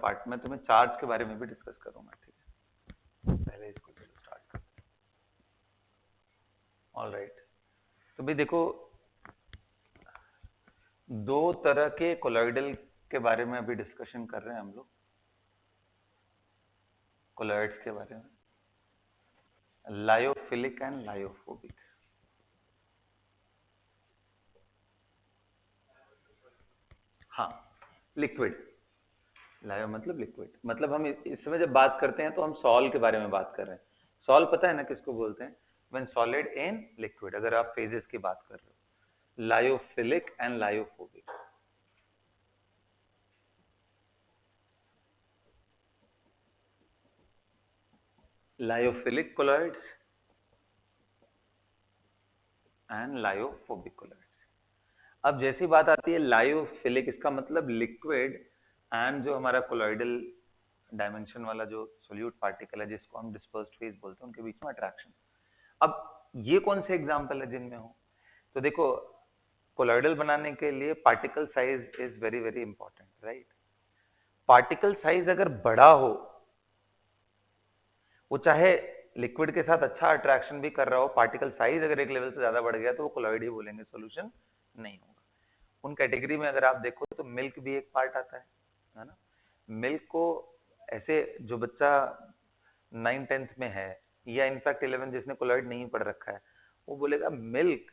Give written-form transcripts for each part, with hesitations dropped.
Part में तुम्हें charge के बारे में भी डिस्कस करूंगा, ठीक है। पहले इसको चलो स्टार्ट करते हैं। ऑलराइट, तो भाई देखो, दो तरह के कोलॉइडल के बारे में अभी डिस्कशन कर रहे हैं हम लोग, कोलॉइड्स के बारे में, लायोफिलिक एंड लायोफोबिक। हाँ, लिक्विड, लायो मतलब लिक्विड, मतलब हम इस समय जब बात करते हैं तो हम सॉल के बारे में बात कर रहे हैं। सॉल पता है ना किसको बोलते हैं? व्हेन सॉलिड इन लिक्विड, अगर आप फेजेस की बात कर रहे हो, lyophilic and lyophobic. Lyophilic colloids and lyophobic colloids. अब जैसी बात आती है लायोफिलिक, इसका मतलब लिक्विड, एंड जो हमारा कोलॉइडल डायमेंशन वाला जो सोल्यूट पार्टिकल है जिसको हम डिस्पर्स्ड फेज बोलते हैं, उनके बीच में अट्रैक्शन। अब ये कौन से एग्जांपल है जिनमें हो? तो देखो, कोलॉइडल बनाने के लिए particle size is very very important, right. Particle size अगर बड़ा हो, वो चाहे लिक्विड के साथ अच्छा अट्रैक्शन भी कर रहा हो, पार्टिकल साइज अगर एक लेवल से ज्यादा बढ़ गया तो वो कोलॉइड ही बोलेंगे, सोल्यूशन नहीं होगा। उन कैटेगरी में अगर आप देखो तो मिल्क भी एक पार्ट आता है ना। मिल्क को ऐसे जो बच्चा 9th-10th में है, या इनफैक्ट 11 जिसने कोलॉइड नहीं पढ़ रखा है, वो बोलेगा मिल्क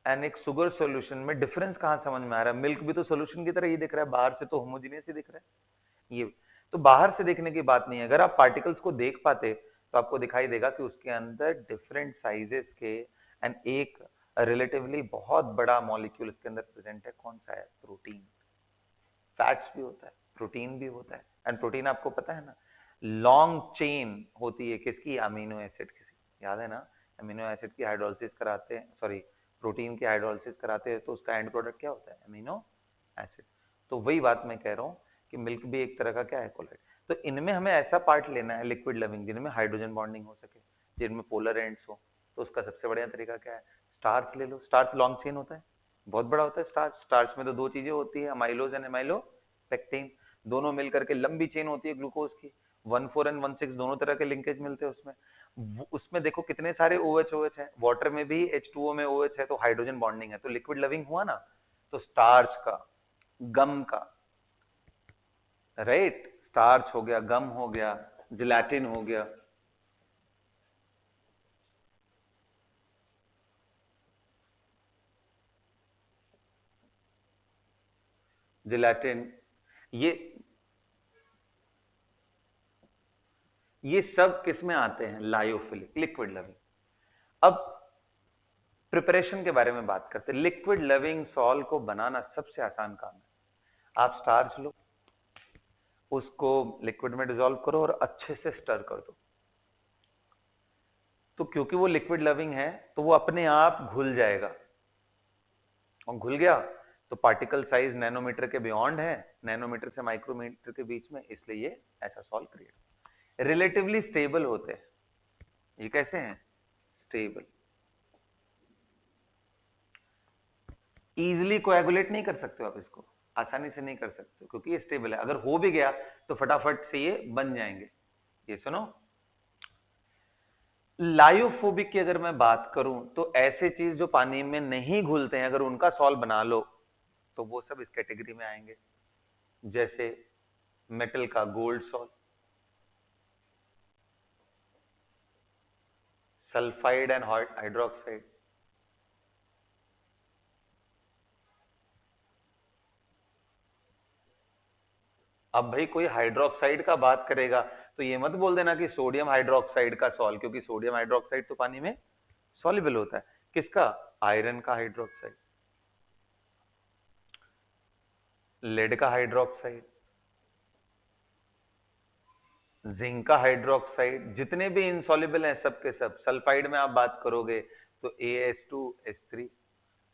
एंड एक शुगर सॉल्यूशन में डिफरेंस कहाँ समझ में आ रहा है? मिल्क भी तो सॉल्यूशन की तरह ही दिख रहा है, बाहर से तो होमोजेनियस ही दिख रहा है। ये तो बाहर से देखने की बात नहीं है, अगर आप पार्टिकल्स को देख पाते तो आपको दिखाई देगा कि उसके अंदर डिफरेंट साइजेस के एंड एक रिलेटिवली बहुत बड़ा मॉलिक्यूल इसके अंदर प्रेजेंट है। कौन सा है? प्रोटीन। फैट्स भी होता है, प्रोटीन भी होता है, एंड प्रोटीन आपको पता है ना, लॉन्ग चेन होती है किसकी? अमीनो एसिड की, याद है ना। अमीनो एसिड की हाइड्रोलिसिस कराते हैं, सॉरी, प्रोटीन की हाइड्रोलिसिस कराते हैं तो उसका एंड प्रोडक्ट क्या होता है? Amino acid. तो वही बात मैं कह रहा हूँ कि मिल्क भी एक तरह का क्या है? कोलॉइड। तो इनमें हमें ऐसा पार्ट लेना है लिक्विड लविंग जिनमें हाइड्रोजन बॉन्डिंग हो सके, जिनमें पोलर एंड्स हो। तो उसका सबसे बढ़िया तरीका क्या है? स्टार्च ले लो। स्टार्च लॉन्ग चेन होता है, बहुत बड़ा होता है स्टार्च। स्टार्च में तो दो चीजें होती है, अमाइलोज एंड अमाइलोपेक्टिन, दोनों मिलकर के लंबी चेन होती है ग्लूकोज की। 1,4 एंड 1,6 दोनों तरह के लिंकेज मिलते हैं उसमें। उसमें देखो कितने सारे OH OH है, वाटर में भी H2O में OH है, तो हाइड्रोजन बॉन्डिंग है, तो लिक्विड लविंग हुआ ना। तो स्टार्च का, गम का, राइट, स्टार्च हो गया, गम हो गया, जिलेटिन हो गया, जिलेटिन, ये सब किस में आते हैं? Lyophilic, liquid loving. अब प्रिपरेशन के बारे में बात करते हैं। लिक्विड लविंग सॉल्ट को बनाना सबसे आसान काम है। आप स्टार्च लो, उसको लिक्विड में डिसॉल्व करो और अच्छे से स्टर कर दो। तो क्योंकि वो लिक्विड लविंग है तो वो अपने आप घुल जाएगा, और घुल गया तो पार्टिकल साइज नैनोमीटर के बियॉन्ड है, नैनोमीटर से माइक्रोमीटर के बीच में, इसलिए ये ऐसा सॉल्ट क्रिएट, रिलेटिवली स्टेबल होते हैं। ये कैसे हैं? स्टेबल, इजिली कोएगुलेट नहीं कर सकते हो आप इसको, आसानी से नहीं कर सकते क्योंकि ये स्टेबल है। अगर हो भी गया तो फटाफट से ये बन जाएंगे। ये सुनो, लायोफोबिक की अगर मैं बात करूं तो ऐसे चीज जो पानी में नहीं घुलते हैं, अगर उनका सॉल्ट बना लो तो वो सब इस कैटेगरी में आएंगे। जैसे मेटल का gold salt, sulphide and hydroxide. अब भाई कोई हाइड्रोक्साइड का बात करेगा तो ये मत बोल देना कि सोडियम हाइड्रोक्साइड का सॉल्ट, क्योंकि सोडियम हाइड्रोक्साइड तो पानी में सॉल्युबल होता है। किसका? आयरन का हाइड्रोक्साइड, लेड का हाइड्रोक्साइड, जिंक का हाइड्रोक्साइड, जितने भी इनसॉल्युबल हैं सब के सब। सल्फाइड में आप बात करोगे तो AS2S3,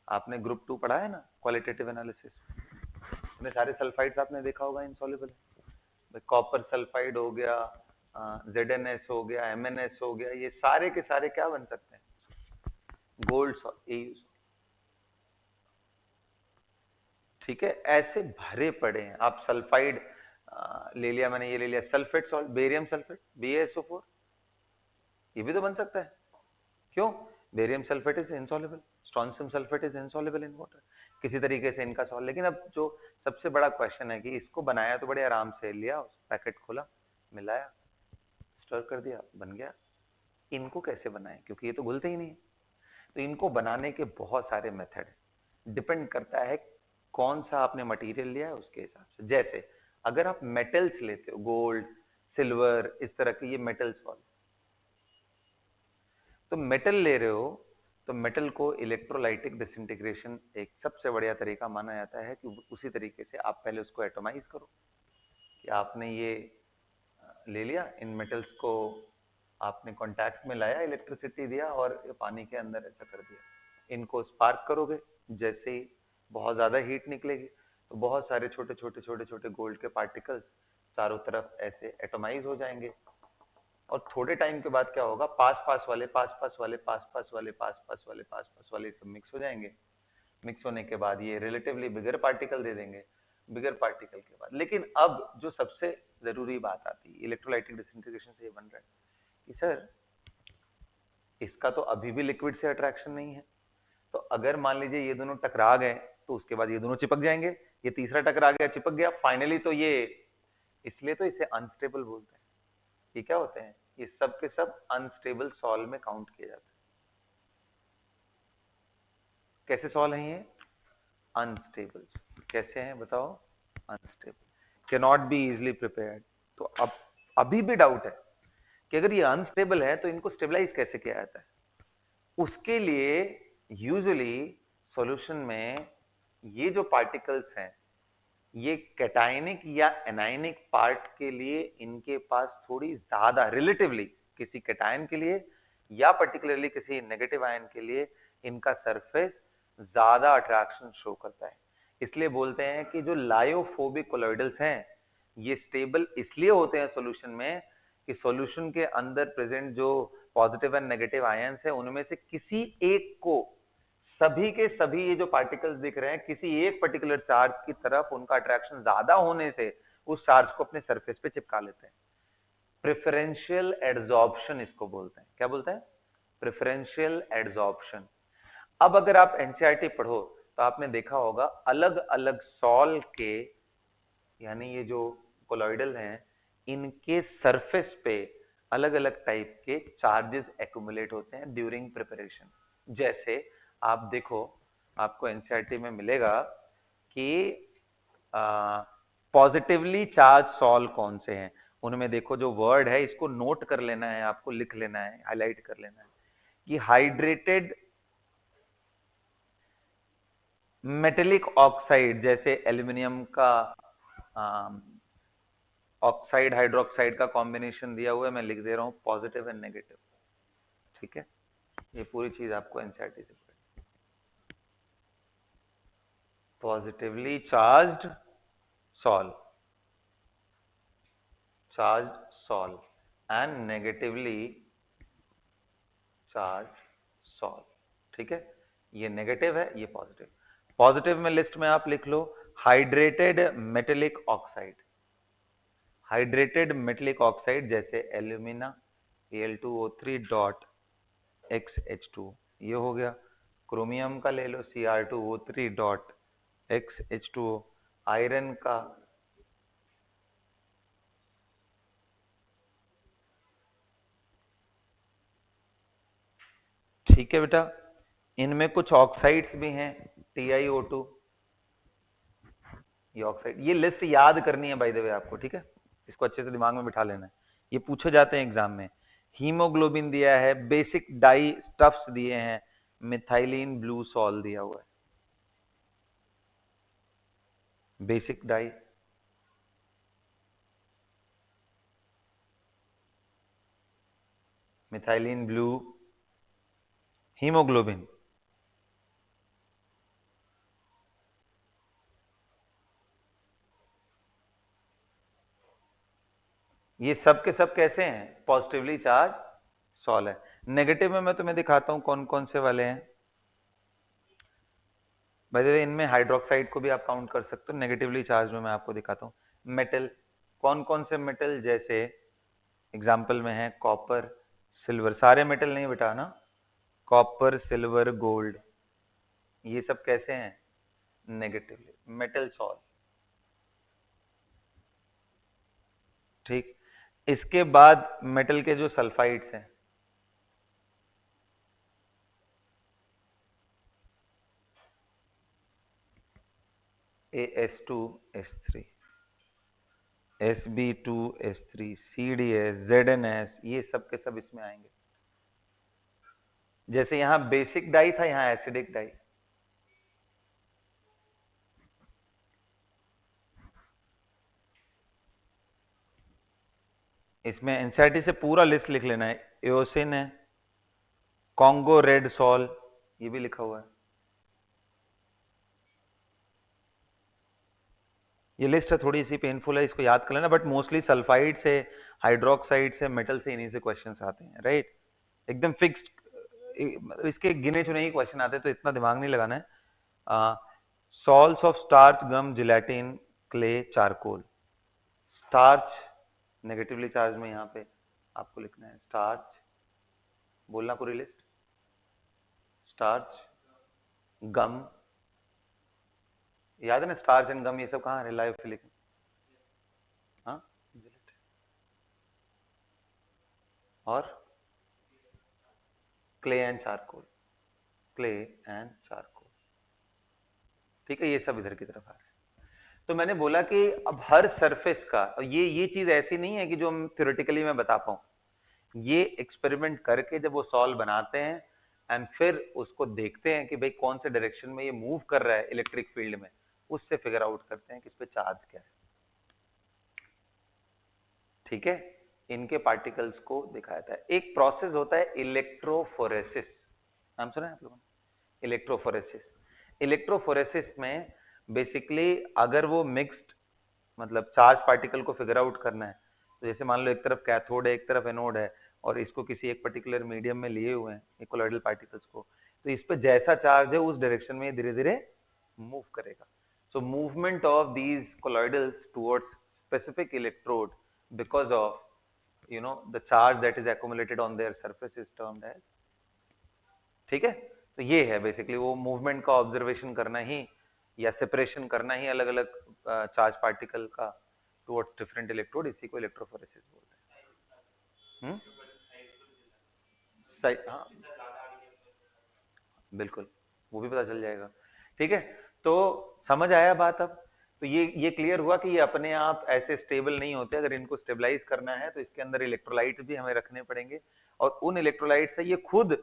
आपने ग्रुप 2 पढ़ा है ना, क्वालिटेटिव एनालिसिस, इतने सारे सल्फाइड्स आपने देखा होगा इनसॉल्युबल है। कॉपर सल्फाइड हो गया, ZnS हो गया, MnS हो गया, ये सारे के सारे क्या बन सकते हैं? Gold salt. ठीक है, ऐसे भरे पड़े हैं। आप सल्फाइड ले लिया मैंने, ये ले लिया sulphate salt, barium sulphate BaSO4, ये भी तो बन सकता है। क्यों? Barium sulphate is insoluble, strontium sulphate is insoluble in water, किसी तरीके से इनका सॉल्व। लेकिन अब जो सबसे बड़ा क्वेश्चन है कि इसको बनाया तो बड़े आराम से, लिया पैकेट खोला, मिलाया, स्टर कर दिया, बन गया। इनको कैसे बनाएं, क्योंकि ये तो घुलते ही नहीं है। तो इनको बनाने के बहुत सारे मेथड है, डिपेंड करता है कौन सा आपने मटेरियल लिया है उसके हिसाब से। जैसे अगर आप मेटल्स लेते हो, गोल्ड, सिल्वर, इस तरह के ये मेटल्स वाले, तो मेटल ले रहे हो तो मेटल को इलेक्ट्रोलाइटिक डिसइंटीग्रेशन एक सबसे बढ़िया तरीका माना जाता है कि उसी तरीके से आप पहले उसको एटोमाइज करो। कि आपने ये ले लिया, इन मेटल्स को आपने कांटेक्ट में लाया, इलेक्ट्रिसिटी दिया और पानी के अंदर ऐसा कर दिया, इनको स्पार्क करोगे, जैसे ही बहुत ज्यादा हीट निकलेगी तो बहुत सारे छोटे छोटे छोटे छोटे गोल्ड के पार्टिकल्स चारों तरफ ऐसे एटोमाइज हो जाएंगे। और थोड़े टाइम के बाद क्या होगा, पास पास वाले पास पास वाले पास पास वाले पास पास वाले पास पास वाले सब मिक्स हो जाएंगे। मिक्स होने के बाद ये रिलेटिवली बिगर पार्टिकल दे देंगे, बिगर पार्टिकल के बाद। लेकिन अब जो सबसे जरूरी बात आती है, इलेक्ट्रोलाइटिक डिसइंटीग्रेशन से ये बन रहा है कि सर इसका तो अभी भी लिक्विड से अट्रैक्शन नहीं है, तो अगर मान लीजिए ये दोनों टकरा गए तो उसके बाद ये दोनों चिपक जाएंगे, ये तीसरा टकरा गया, चिपक गया, फाइनली तो ये, इसलिए तो इसे अनस्टेबल बोलते हैं। ये क्या होते हैं, ये सब के सब अनस्टेबल सॉल्व में काउंट किए जाते हैं। कैसे सॉल्व हैं ये? अनस्टेबल। कैसे हैं बताओ? Unstable, can not be easily prepared. तो अब अभी भी डाउट है कि अगर ये अनस्टेबल है तो इनको स्टेबलाइज कैसे किया जाता है। उसके लिए यूजुअली सॉल्यूशन में ये जो पार्टिकल्स हैं, ये कैटायनिक या एनायनिक पार्ट के लिए इनके पास थोड़ी ज्यादा रिलेटिवली, किसी कैटायन के लिए या पर्टिकुलरली किसी नेगेटिव आयन के लिए इनका सरफेस ज्यादा अट्रैक्शन शो करता है। इसलिए बोलते हैं कि जो लायोफोबिक कोलॉइडल्स हैं ये स्टेबल इसलिए होते हैं सॉल्यूशन में कि सॉल्यूशन के अंदर प्रेजेंट जो पॉजिटिव एंड नेगेटिव आयंस है उनमें से किसी एक को, सभी के सभी ये जो पार्टिकल्स दिख रहे हैं, किसी एक पर्टिकुलर चार्ज की तरफ उनका अट्रैक्शन ज्यादा होने से उस चार्ज को अपने सरफेस पे चिपका लेते हैं। प्रेफरेंशियल एडजॉर्प्शन इसको बोलते हैं। क्या बोलते हैं? Preferential adsorption. अब अगर आप एनसीईआरटी पढ़ो तो आपने देखा होगा अलग अलग सॉल के, यानी ये जो कोलॉइडल हैं, इनके सरफेस पे अलग अलग टाइप के चार्जेस एक्यूमुलेट होते हैं ड्यूरिंग प्रिपरेशन। जैसे आप देखो, आपको एनसीईआरटी में मिलेगा कि पॉजिटिवली चार्ज सॉल कौन से हैं। उनमें देखो जो वर्ड है इसको नोट कर लेना है, आपको लिख लेना है, हाईलाइट कर लेना है कि हाइड्रेटेड मेटेलिक ऑक्साइड, जैसे एल्यूमिनियम का ऑक्साइड हाइड्रोक्साइड का कॉम्बिनेशन दिया हुआ है, मैं लिख दे रहा हूं पॉजिटिव एंड नेगेटिव। ठीक है, ये पूरी चीज आपको एनसीईआरटी से positively charged sol, charged sol and negatively charge sol. ठीक है, ये नेगेटिव है, ये पॉजिटिव। पॉजिटिव में लिस्ट में आप लिख लो hydrated metallic oxide, hydrated metallic oxide जैसे एल्यूमिना Al2O3 डॉट XH2, ये हो गया। क्रोमियम का ले लो Cr2O3 डॉट XH2O, आयरन का ठीक है बेटा। इनमें कुछ ऑक्साइड्स भी हैं, TiO2, ये ऑक्साइड। ये लिस्ट याद करनी है बाय द वे आपको, ठीक है, इसको अच्छे से दिमाग में बिठा लेना है, ये पूछे जाते हैं एग्जाम में। हीमोग्लोबिन दिया है, बेसिक डाई स्टफ्स दिए हैं, मिथाइलिन ब्लू सॉल दिया हुआ है, basic dye. Methylene blue, haemoglobin, ये सब के सब कैसे हैं? पॉजिटिवली चार्ज सॉल है। नेगेटिव में मैं तुम्हें दिखाता हूं कौन कौन से वाले हैं। भाई इनमें हाइड्रोक्साइड को भी आप काउंट कर सकते हो। नेगेटिवली चार्ज में मैं आपको दिखाता हूँ, मेटल, कौन कौन से मेटल, जैसे एग्जाम्पल में है कॉपर, सिल्वर, सारे मेटल नहीं बेटा ना, कॉपर, सिल्वर, गोल्ड, ये सब कैसे हैं, नेगेटिवली, मेटल सॉल्व। ठीक, इसके बाद मेटल के जो सल्फाइड्स हैं, AS2S3, SB2S3, CDS, ZNS, ये सब के सब इसमें आएंगे। जैसे यहां बेसिक डाई था, यहां एसिडिक डाई। इसमें एनसीईआरटी से पूरा लिस्ट लिख लेना है। एओसिन है, कॉन्गो रेड सॉल, ये भी लिखा हुआ है। ये लिस्ट है थोड़ी सी पेनफुल है, इसको याद कर लेना, बट मोस्टली सल्फाइड से, हाइड्रोक्साइड से, मेटल से, इन्हीं से क्वेश्चंस आते हैं, राइट। एकदम फिक्स्ड, इसके गिने चुने ही क्वेश्चन आते हैं, तो इतना दिमाग नहीं लगाना है। Salts of starch, gum, gelatin, clay, charcoal. Starch negatively charge में यहाँ पे आपको लिखना है स्टार्च, बोलना पूरी लिस्ट, स्टार्च, गम, याद है ना, स्टार्च एंड गम, ये सब कहाँ है, लाइफिलिक, हाँ, और clay and charcoal, clay and charcoal, ठीक है, ये सब इधर की तरफ आ रहा है। तो मैंने बोला कि अब हर सरफेस का, और ये चीज ऐसी नहीं है कि जो हम थ्योरेटिकली मैं बता पाऊं, ये एक्सपेरिमेंट करके जब वो सॉल्व बनाते हैं एंड फिर उसको देखते हैं कि भाई कौन से डायरेक्शन में ये मूव कर रहा है इलेक्ट्रिक फील्ड में, उससे फिगर आउट करते हैं कि इस पे चार्ज क्या है, ठीक है। इनके पार्टिकल्स को दिखाया जाता है। एक प्रोसेस होता है इलेक्ट्रोफोरेसिस, नाम सुना है आप लोगों ने, इलेक्ट्रोफोरेसिस। इलेक्ट्रोफोरेसिस में बेसिकली अगर वो मिक्स्ड, मतलब चार्ज पार्टिकल को फिगर आउट करना है, तो जैसे मान लो एक तरफ कैथोड है, एक तरफ एनोड है, और इसको किसी एक पर्टिकुलर मीडियम में लिए हुए हैं कोलॉइडल पार्टिकल्स को, तो इस पे जैसा चार्ज है उस डायरेक्शन में धीरे धीरे मूव करेगा। So movement of these colloidals towards specific electrode because of the charge that is accumulated on their surface is termed as, ठीक है। तो ये है बेसिकली वो मूवमेंट का ऑब्जर्वेशन करना ही, या सेपरेशन करना ही अलग अलग चार्ज पार्टिकल का टुवर्ड्स डिफरेंट इलेक्ट्रोड, इसी को इलेक्ट्रोफोरेसिस बोलते हैं। सही, हाँ बिल्कुल, वो भी पता चल जाएगा, ठीक है। तो समझ आया बात अब। तो ये क्लियर हुआ कि ये अपने आप ऐसे स्टेबल नहीं होते, अगर इनको स्टेबलाइज करना है तो इसके अंदर इलेक्ट्रोलाइट भी हमें रखने पड़ेंगे, और उन इलेक्ट्रोलाइट से ये खुद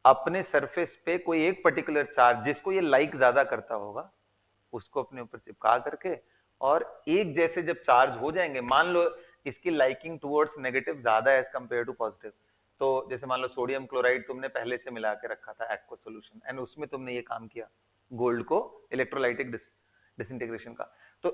अपने सरफेस पे कोई एक पर्टिकुलर चार्ज जिसको ये लाइक ज्यादा करता होगा उसको अपने ऊपर चिपका करके, और एक जैसे जब चार्ज हो जाएंगे, मान लो इसकी लाइकिंग टुवर्ड्स नेगेटिव ज्यादा है एज कंपेयर टू पॉजिटिव, तो जैसे मान लो सोडियम क्लोराइड तुमने पहले से मिला के रखा था एक्वा सॉल्यूशन, एंड उसमें तुमने ये काम किया गोल्ड को इलेक्ट्रोलाइटिक डिसइंटीग्रेशन का, तो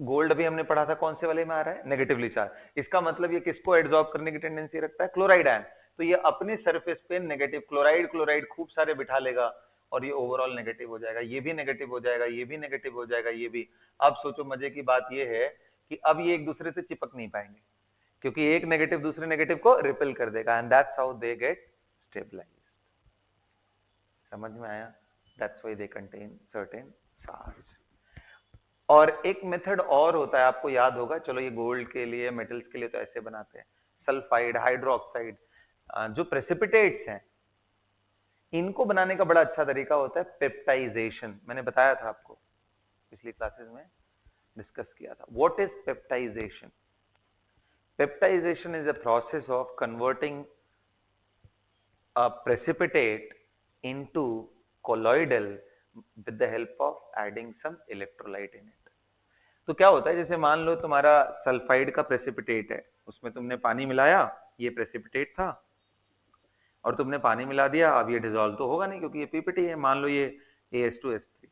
गोल्ड भी हमने पढ़ा था कौन से वाले में आ रहा है, नेगेटिवली चार्ज। इसका मतलब ये किसको एब्जॉर्ब करने की टेंडेंसी रखता है, क्लोराइड आयन। तो ये अपने सरफेस पे नेगेटिव क्लोराइड क्लोराइड खूब सारे बिठा लेगा, और ये ओवरऑल नेगेटिव हो जाएगा, ये भी नेगेटिव हो जाएगा, ये भी नेगेटिव हो जाएगा, ये भी। अब सोचो मजे की बात ये है कि अब ये एक दूसरे से चिपक नहीं पाएंगे, क्योंकि एक नेगेटिव दूसरे नेगेटिव को रिपेल कर देगा, and that's how they get stabilised. समझ में आया? That's why they contain certain charge. और एक मेथड और होता है, आपको याद होगा, चलो ये गोल्ड के लिए, मेटल्स के लिए तो ऐसे बनाते हैं, सल्फाइड, हाइड्रोक्साइड, जो प्रेसिपिटेट्स हैं, इनको बनाने का बड़ा अच्छा तरीका होता है पेप्टाइजेशन। मैंने बताया था आपको, पिछली क्लासेस में डिस्कस किया था। What is peptisation? Peptisation is a process of converting a precipitate into colloidal with the help of adding some electrolyte in it. तो क्या होता है, जैसे मान लो तुम्हारा सल्फाइड का प्रेसिपिटेट है, उसमें तुमने पानी मिलाया, ये प्रेसिपिटेट था, और तुमने पानी मिला दिया, अब ये डिसॉल्व तो होगा नहीं क्योंकि ये पीपीटी है, मान लो ये AS2S3।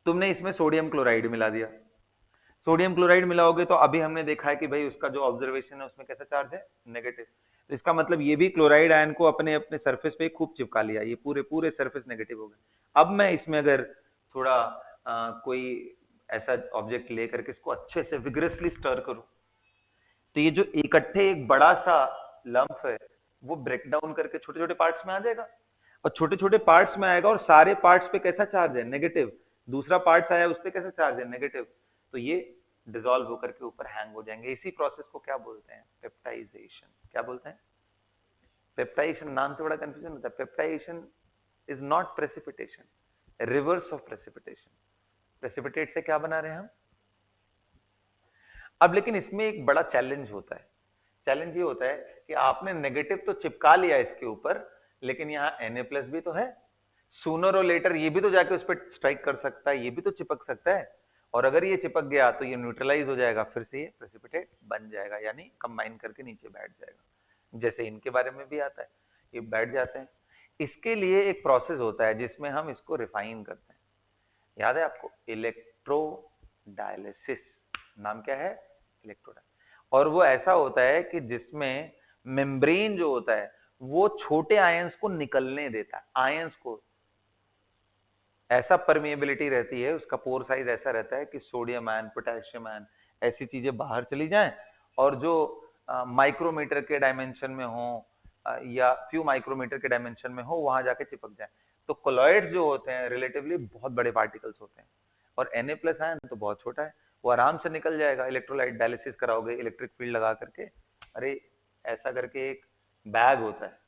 तुमने इसमें सोडियम क्लोराइड मिला दिया, सोडियम क्लोराइड मिलाओगे तो अभी हमने देखा है कि भाई उसका जो ऑब्जर्वेशन है उसमें कैसा चार्ज है, नेगेटिव। तो इसका मतलब ये भी क्लोराइड आयन को अपने अपने सरफेस पे खूब चिपका लिया, ये पूरे पूरे सरफेस नेगेटिव हो गए। अब मैं इसमें अगर थोड़ा कोई ऐसा ऑब्जेक्ट लेकर के इसको अच्छे से विग्रेसली स्टर करूं, तो ये जो इकट्ठे एक बड़ा सा लंप है वो ब्रेक डाउन करके छोटे छोटे पार्ट्स में आ जाएगा, और छोटे छोटे पार्ट्स में आएगा और सारे पार्ट्स पे कैसा चार्ज है, नेगेटिव। दूसरा पार्ट्स आया उस पे कैसा चार्ज है, नेगेटिव। तो ये डिसॉल्व होकर के ऊपर हैंग हो जाएंगे। इसी प्रोसेस को क्या बोलते हैं, पेप्टाइजेशन। क्या बोलते हैं, पेप्टाइजेशन। नाम से बड़ा कंफ्यूजन होता है। Peptization is not precipitation, reverse of precipitation. Precipitate से क्या बना रहे हैं हम। अब लेकिन इसमें एक बड़ा चैलेंज होता है। चैलेंज ये होता है कि आपने नेगेटिव तो चिपका लिया इसके ऊपर, लेकिन यहाँ Na+ भी तो है। सूनर और लेटर ये भी तो जाके उस पर स्ट्राइक कर सकता है, ये भी तो चिपक सकता है, और अगर ये चिपक गया तो ये न्यूट्रलाइज हो जाएगा, फिर से ये प्रेसिपिटेट बन जाएगा, यानी कंबाइन करके नीचे बैठ जाएगा। जैसे इनके बारे में भी आता है, ये बैठ जाते हैं। इसके लिए एक प्रोसेस होता है जिसमें हम इसको रिफाइन करते हैं। याद है आपको, इलेक्ट्रोडायलिसिस। नाम क्या है, इलेक्ट्रोडायलिसिस। और वो ऐसा होता है कि जिसमें मेम्ब्रेन जो होता है वो छोटे आयंस को निकलने देता है। आयंस को ऐसा परमिएबिलिटी रहती है, उसका पोर साइज ऐसा रहता है कि सोडियम आयन, पोटेशियम आयन, ऐसी चीजें बाहर चली जाएं, और जो माइक्रोमीटर के डायमेंशन में हो या फ्यू माइक्रोमीटर के डायमेंशन में हो, वहां जाके चिपक जाए। तो कोलॉइड्स जो होते हैं रिलेटिवली बहुत बड़े पार्टिकल्स होते हैं, और Na+ आयन तो बहुत छोटा है, वो आराम से निकल जाएगा। इलेक्ट्रोलाइट डायलिसिस कराओगे इलेक्ट्रिक फील्ड लगा करके, अरे ऐसा करके एक बैग होता है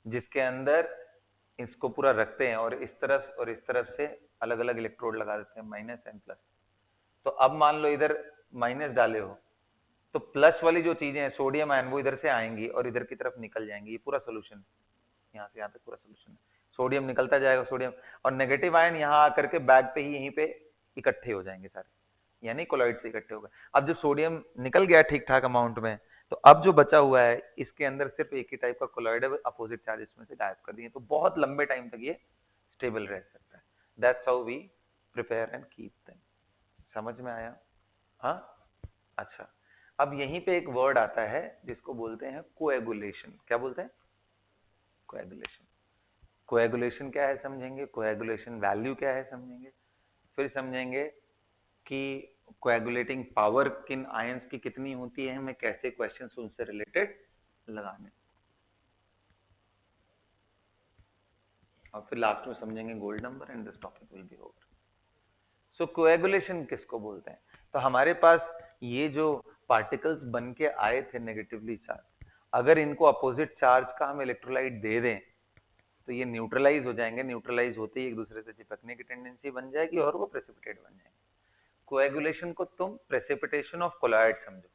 जिसके अंदर इसको पूरा रखते हैं, और इस तरफ से अलग अलग इलेक्ट्रोड लगा देते हैं, -N+। तो अब मान लो इधर माइनस डाले हो, तो प्लस वाली जो चीजें हैं सोडियम आयन वो इधर से आएंगी और इधर की तरफ निकल जाएंगी। ये पूरा सोल्यूशन, यहाँ से यहाँ तक पूरा सोल्यूशन है। सोडियम निकलता जाएगा, सोडियम, और नेगेटिव आयन यहाँ आकर के बैग पे ही यहीं पे इकट्ठे हो जाएंगे सारे, यानी कोलॉइड से इकट्ठे हो गए। अब जब सोडियम निकल गया ठीक ठाक अमाउंट में, तो अब जो बचा हुआ है इसके अंदर सिर्फ एक ही टाइप का कोलॉइड है, अपोजिट चार्ज इसमें से गायब कर दिए, तो बहुत लंबे टाइम तक ये स्टेबल रह सकता है। That's how we prepare and keep them. समझ में आया। हाँ, अच्छा। अब यहीं पे एक वर्ड आता है जिसको बोलते हैं कोएगुलेशन। क्या बोलते हैं, कोएगुलेशन। कोएगुलेशन क्या है समझेंगे, कोएगुलेशन वैल्यू क्या है समझेंगे, फिर समझेंगे कि कोएगुलेटिंग पावर किन आयंस की कितनी होती है, हमें कैसे क्वेश्चंस उनसे रिलेटेड लगाने, और फिर लास्ट में समझेंगे gold number and this topic will be over. So coagulation किसको बोलते हैं। तो हमारे पास ये जो पार्टिकल्स बन के आए थे नेगेटिवली चार्ज, अगर इनको अपोजिट चार्ज का हम इलेक्ट्रोलाइट दे दें तो ये न्यूट्रलाइज हो जाएंगे। न्यूट्रलाइज होते ही एक दूसरे से चिपकने की टेंडेंसी बन जाएगी और वो प्रेसिपिटेट बन जाएंगे। कोएगुलेशन को तुम प्रेसिपिटेशन ऑफ कोलॉइड समझो।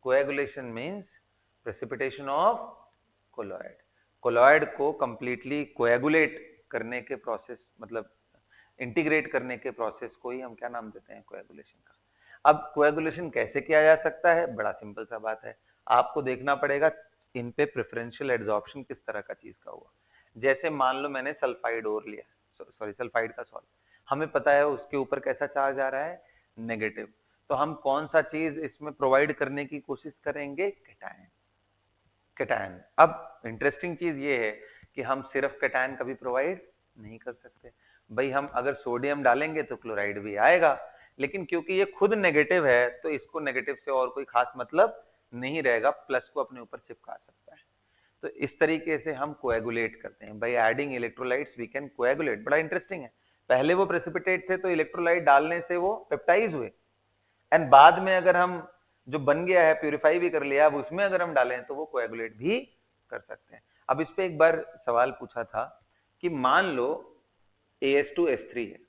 Coagulation means precipitation of colloid. Colloid को कंप्लीटली कोएगुलेट करने के प्रोसेस, मतलब इंटीग्रेट करने के प्रोसेस को ही हम क्या नाम देते हैं, कोएगुलेशन का। अब कोएगुलेशन कैसे किया जा सकता है, बड़ा सिंपल सा बात है। आपको देखना पड़ेगा इन पे प्रेफरेंशियल एड्सॉर्प्शन किस तरह का चीज का हुआ। जैसे मान लो मैंने सल्फाइड ओर लिया, सॉरी सल्फाइड का सॉल्ट, हमें पता है उसके ऊपर कैसा चार्ज आ रहा है, नेगेटिव। तो हम कौन सा चीज इसमें प्रोवाइड करने की कोशिश करेंगे, कैटायन। कैटायन। अब इंटरेस्टिंग चीज ये है कि हम सिर्फ कैटायन कभी प्रोवाइड नहीं कर सकते। भाई हम अगर सोडियम डालेंगे तो क्लोराइड भी आएगा, लेकिन क्योंकि ये खुद नेगेटिव है तो इसको नेगेटिव से और कोई खास मतलब नहीं रहेगा, प्लस को अपने ऊपर चिपका सकता है। तो इस तरीके से हम कोएगुलेट करते हैं, by adding electrolytes we can coagulate. बड़ा इंटरेस्टिंग है, पहले वो प्रेसिपिटेट थे तो इलेक्ट्रोलाइट डालने से वो पेप्टाइज हुए, एंड बाद में अगर हम जो बन गया है प्यूरिफाई भी कर लिया, अब उसमें अगर हम डालें तो वो कोएगुलेट भी कर सकते हैं। अब इस पे एक बार सवाल पूछा था कि मान लो AS2S3 है,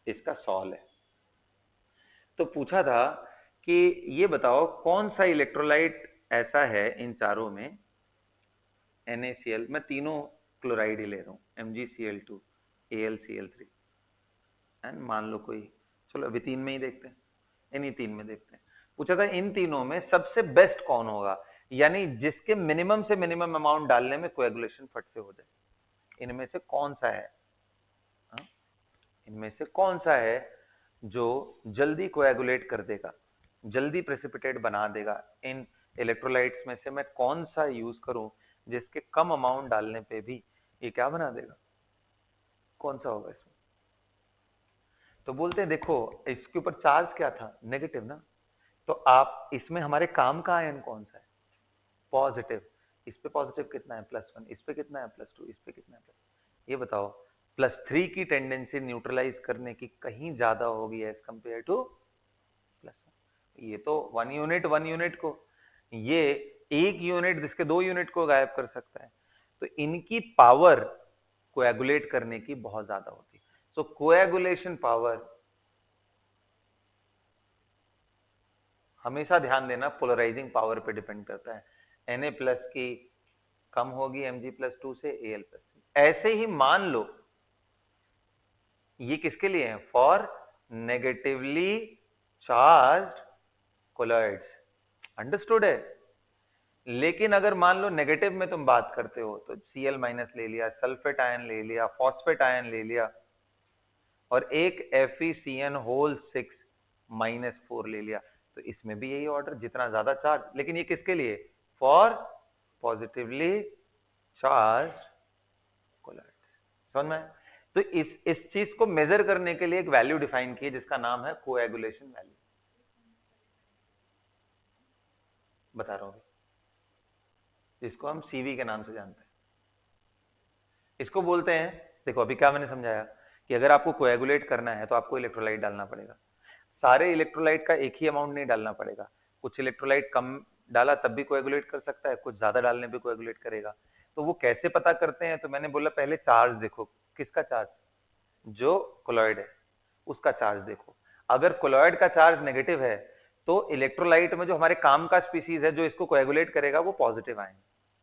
इसका सॉल है, तो पूछा था कि ये बताओ कौन सा इलेक्ट्रोलाइट ऐसा है इन चारों में, NaCl, मैं तीनों क्लोराइड ही ले रहा हूँ, MgCl2, AlCl3, एंड मान लो कोई, चलो अभी तीन में ही देखते हैं, इन्हीं तीन में देखते हैं। पूछा था इन तीनों में सबसे बेस्ट कौन होगा, यानी जिसके मिनिमम से मिनिमम अमाउंट डालने में कोएगुलेशन फट से हो जाए, इनमें से कौन सा है, हाँ? इनमें से कौन सा है जो जल्दी कोएगुलेट कर देगा, जल्दी प्रेसिपिटेट बना देगा। इन इलेक्ट्रोलाइट्स में से मैं कौन सा यूज करूं जिसके कम अमाउंट डालने पे भी ये क्या बना देगा, कौन सा होगा इसमें। तो बोलते हैं देखो इसके ऊपर चार्ज क्या था, नेगेटिव ना, तो आप इसमें हमारे काम का आयन कौन सा है, पॉजिटिव। इस पे पॉजिटिव कितना है, +1, इस पे कितना है, +2, इस पे कितना है ये बताओ। +3 की टेंडेंसी न्यूट्रलाइज करने की कहीं ज्यादा होगी एज कंपेयर टू +1। ये तो 1 यूनिट को, ये 1 यूनिट जिसके 2 यूनिट को गायब कर सकता है। तो इनकी पावर कोएगुलेट करने की बहुत ज्यादा होती है। सो कोएगुलेशन पावर, हमेशा ध्यान देना, पोलराइजिंग पावर पे डिपेंड करता है। Na+ की कम होगी Mg+2 से Al+, ऐसे ही मान लो ये किसके लिए है, for negatively charged colloids, understood है। लेकिन अगर मान लो नेगेटिव में तुम बात करते हो तो Cl- ले लिया, सल्फेट आयन ले लिया, फॉस्फेट आयन ले लिया, और एक FeCN6-4 ले लिया, तो इसमें भी यही ऑर्डर, जितना ज्यादा चार्ज, लेकिन ये किसके लिए, फॉर पॉजिटिवली चार्ज कोलॉइड्स। समझ में? तो इस चीज को मेजर करने के लिए एक वैल्यू डिफाइन की है जिसका नाम है कोएगुलेशन वैल्यू। बता रहा हूं, जिसको हम सीवी के नाम से जानते हैं। इसको बोलते हैं, देखो अभी क्या मैंने समझाया कि अगर आपको कोएगुलेट करना है तो आपको इलेक्ट्रोलाइट डालना पड़ेगा। सारे इलेक्ट्रोलाइट का एक ही अमाउंट नहीं डालना पड़ेगा, कुछ इलेक्ट्रोलाइट कम डाला तब भी कोएगुलेट कर सकता है, कुछ ज्यादा डालने पे कोएगुलेट करेगा। तो वो कैसे पता करते हैं, तो मैंने बोला पहले चार्ज देखो, किसका चार्ज, जो कोलॉइड है उसका चार्ज देखो। अगर कोलॉइड का चार्ज नेगेटिव है तो इलेक्ट्रोलाइट में जो हमारे काम का स्पीसीज है जो इसको कोएगुलेट करेगा वो पॉजिटिव आयन,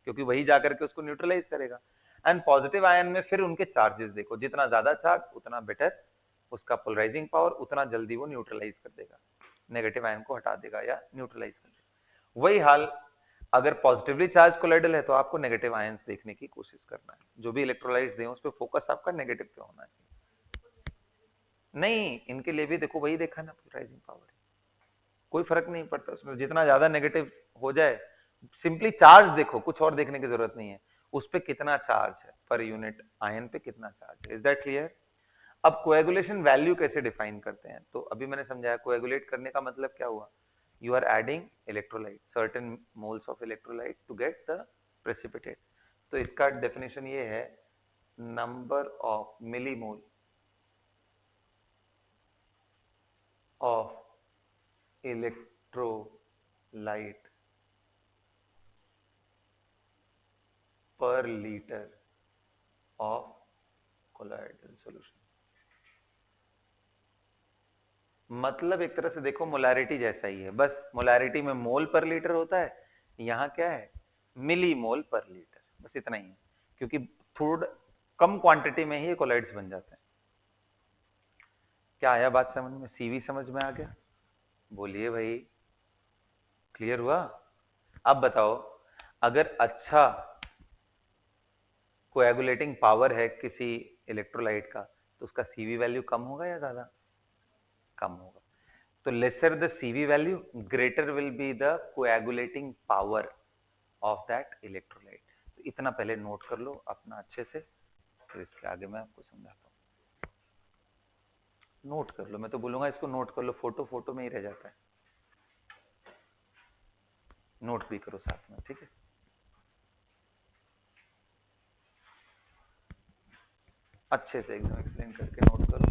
क्योंकि वही जाकर के उसको न्यूट्रलाइज करेगा। एंड पॉजिटिव आयन में फिर उनके चार्जेस देखो, जितना ज्यादा चार्ज उतना बेटर उसका पोलराइजिंग पावर, उतना जल्दी वो न्यूट्रलाइज कर देगा, नेगेटिव आयन को हटा देगा या न्यूट्रलाइज कर देगा। वही हाल अगर पॉजिटिवली चार्ज कोलाइडल है तो आपको नेगेटिव आयंस देखने की कोशिश करना है, जो भी इलेक्ट्रोलाइट्स दें उस पर फोकस आपका नेगेटिव पे होना चाहिए। नहीं, इनके लिए भी देखो वही देखा ना, पोलराइजिंग पावर, कोई फर्क नहीं पड़ता उसमें, जितना ज्यादा नेगेटिव हो जाए, सिंपली चार्ज देखो, कुछ और देखने की जरूरत नहीं है, उस पे कितना चार्ज है, पर यूनिट आयन पे कितना चार्ज है। Is that clear? अब कोएगुलेशन वैल्यू कैसे डिफाइन करते हैं, तो अभी मैंने समझाया कोएगुलेट करने का मतलब क्या हुआ, you are adding electrolyte, certain moles of electrolyte to get the precipitate. तो इसका डेफिनेशन ये है, number of millimole of electrolyte per litre of colloidal solution. मतलब एक तरह से देखो मोलैरिटी जैसा ही है, बस मोलैरिटी में मोल पर लीटर होता है, यहाँ क्या है, मिली मोल पर लीटर, बस इतना ही है, क्योंकि थोड़ा कम क्वांटिटी में ही ये कोलाइड्स बन जाते हैं। क्या आया बात समझ में, सीवी समझ में आ गया? बोलिए भाई, क्लियर हुआ? अब बताओ, अगर अच्छा कोएगुलेटिंग पावर है किसी इलेक्ट्रोलाइट का तो उसका सीवी वैल्यू कम होगा या ज्यादा, कम होगा। तो lesser the CV value, greater will be the coagulating power of that electrolyte। तो इतना पहले नोट कर लो अपना अच्छे से, फिर इसके आगे मैं आपको समझाता हूँ। नोट कर लो, मैं तो बोलूंगा इसको नोट कर लो, फोटो फोटो में ही रह जाता है, नोट भी करो साथ में, ठीक है? अच्छे से एकदम एक्सप्लेन करके नोट करो।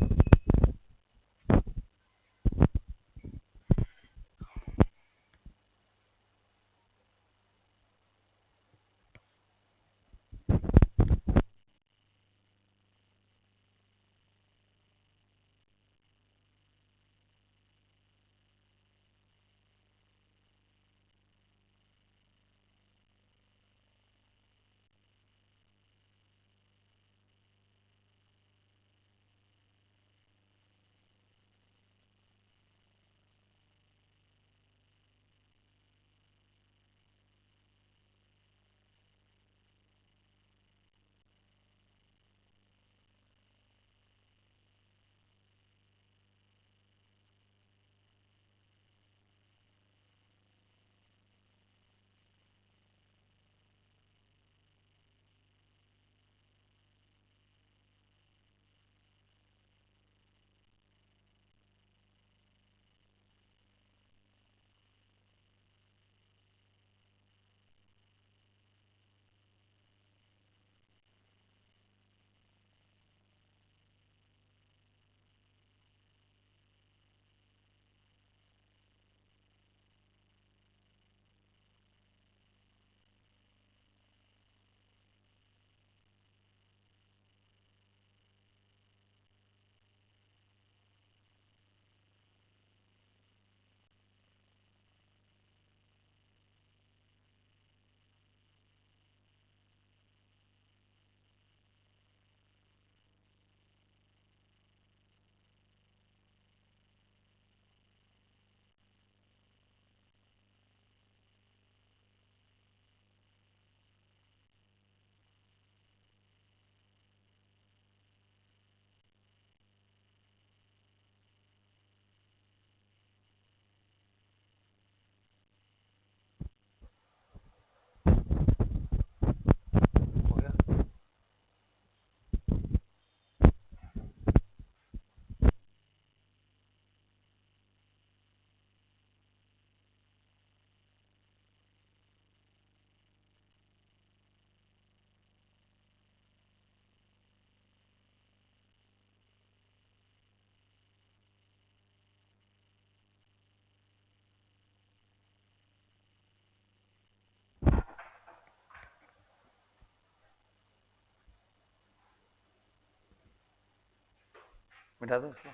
मिटा दो इसको।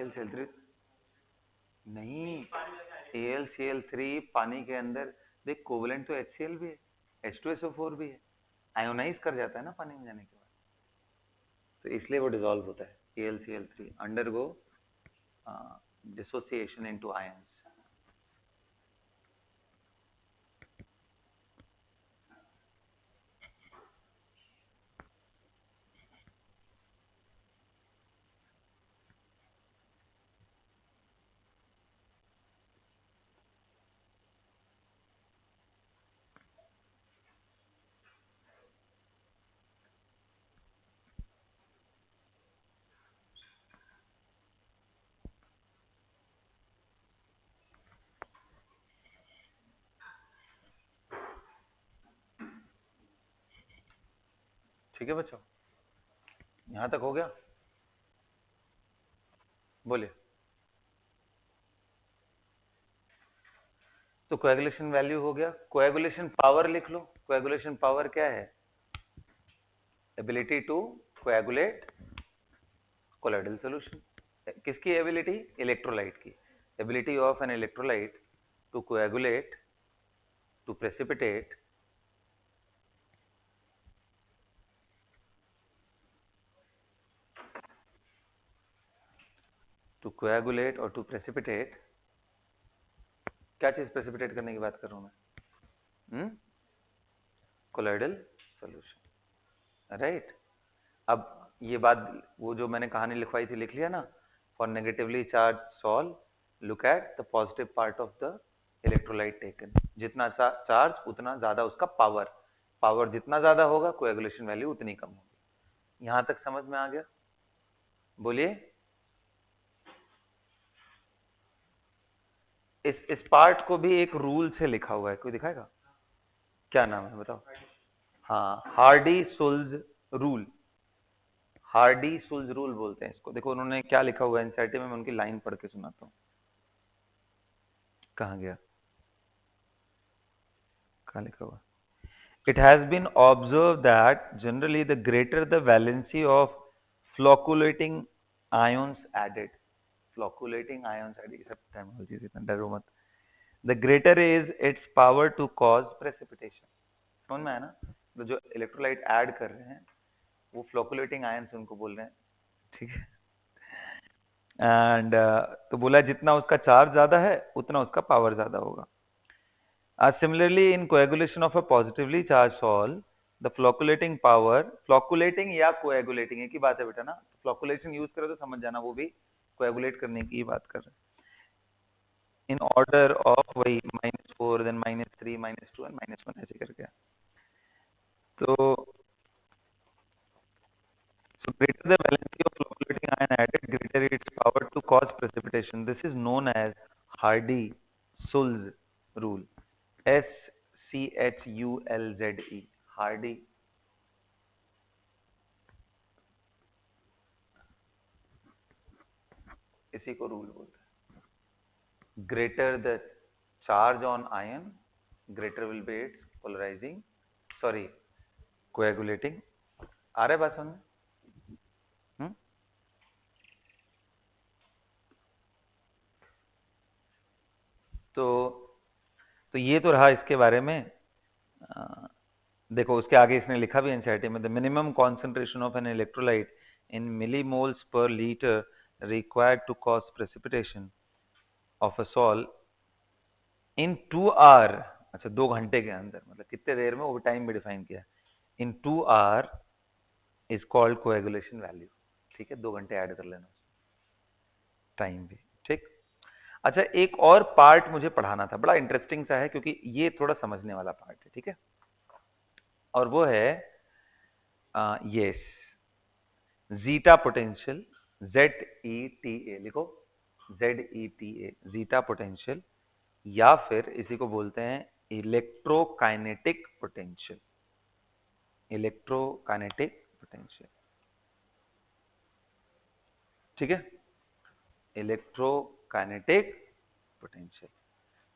AlCl3 नहीं, AlCl3 पानी के अंदर देख, कोवलेंट तो HCl भी है, H2SO4 भी है, आयोनाइज कर जाता है ना पानी में जाने के बाद, तो इसलिए वो डिसॉल्व होता है। AlCl3 undergo dissociation into ions. ठीक है बच्चों, यहां तक हो गया? बोलिए। तो कोएगुलेशन वैल्यू हो गया, कोएगुलेशन पावर लिख लो। कोएगुलेशन पावर क्या है? Ability to coagulate colloidal solution. किसकी एबिलिटी? इलेक्ट्रोलाइट की। Ability of an electrolyte to coagulate, to precipitate और टू प्रेसिपिटेट। क्या चीज प्रेसिपिटेट करने की बात कर रहा हूं मैं? Colloidal solution, right. अब ये बात, वो जो मैंने कहानी लिखवाई थी लिख लिया ना? For negatively charge solve, look at the positive part of the electrolyte taken. जितना चार्ज उतना ज्यादा उसका पावर, पावर जितना ज्यादा होगा कोएगुलेशन वैल्यू उतनी कम होगी। यहां तक समझ में आ गया? बोलिए। इस पार्ट को भी एक रूल से लिखा हुआ है, कोई दिखाएगा? क्या नाम है बताओ? हाँ, Hardy Schultz rule. Hardy Schultz rule बोलते हैं इसको। देखो उन्होंने क्या लिखा हुआ है एनसीईआरटी में, मैं उनकी लाइन पढ़ के सुनाता हूँ। कहाँ गया? कहाँ लिखा हुआ? It has been observed that generally the greater the valency of flocculating ions added, flocculating ions added, ये सब terminology इतना डरो मत, the greater is its power to cause precipitation। समझ में आया ना? तो जो इलेक्ट्रोलाइट ऐड कर रहे हैं वो फ्लोकुलेटिंग आयंस उनको बोल रहे हैं, ठीक है। एंड तो बोला जितना उसका चार्ज ज्यादा है उतना उसका पावर ज्यादा होगा। Similarly, in coagulation of a positively charged salt, the flocculating power, flocculating या coagulating एक ही बात है बेटा ना, flocculation यूज करो तो समझ जाना, वो भी coagulate करने की बात कर रहे हैं। In order of वही -4, then -3, -2 and -1 ऐसे करके। तो so greater the valency of flocculating ion added, greater its power to cause precipitation. This is known as Hardy-Sulz rule. SCHULZE, Hardy। इसी को रूल बोलते हैं। Greater the charge on ion, greater will be its polarising, sorry coagulating. आ रहा है बात समझ? तो ये तो रहा इसके बारे में। देखो उसके आगे इसने लिखा भी एनसीईआरटी में, the minimum concentration of an electrolyte in millimoles per litre required to cause precipitation of a salt in 2 hour. अच्छा 2 घंटे के अंदर, मतलब कितने देर में, वो टाइम भी डिफाइन किया। इन 2 our is called coagulation value. ठीक है, 2 घंटे ऐड कर लेना टाइम भी, ठीक। अच्छा एक और पार्ट मुझे पढ़ाना था, बड़ा इंटरेस्टिंग सा है क्योंकि ये थोड़ा समझने वाला पार्ट है, ठीक है। और वो है ये जीटा पोटेंशियल, ZETA लिखो, ZETA, जीटा पोटेंशियल, या फिर इसी को बोलते हैं इलेक्ट्रोकाइनेटिक पोटेंशियल, इलेक्ट्रोकाइनेटिक पोटेंशियल, ठीक है। Electro kinetic potential.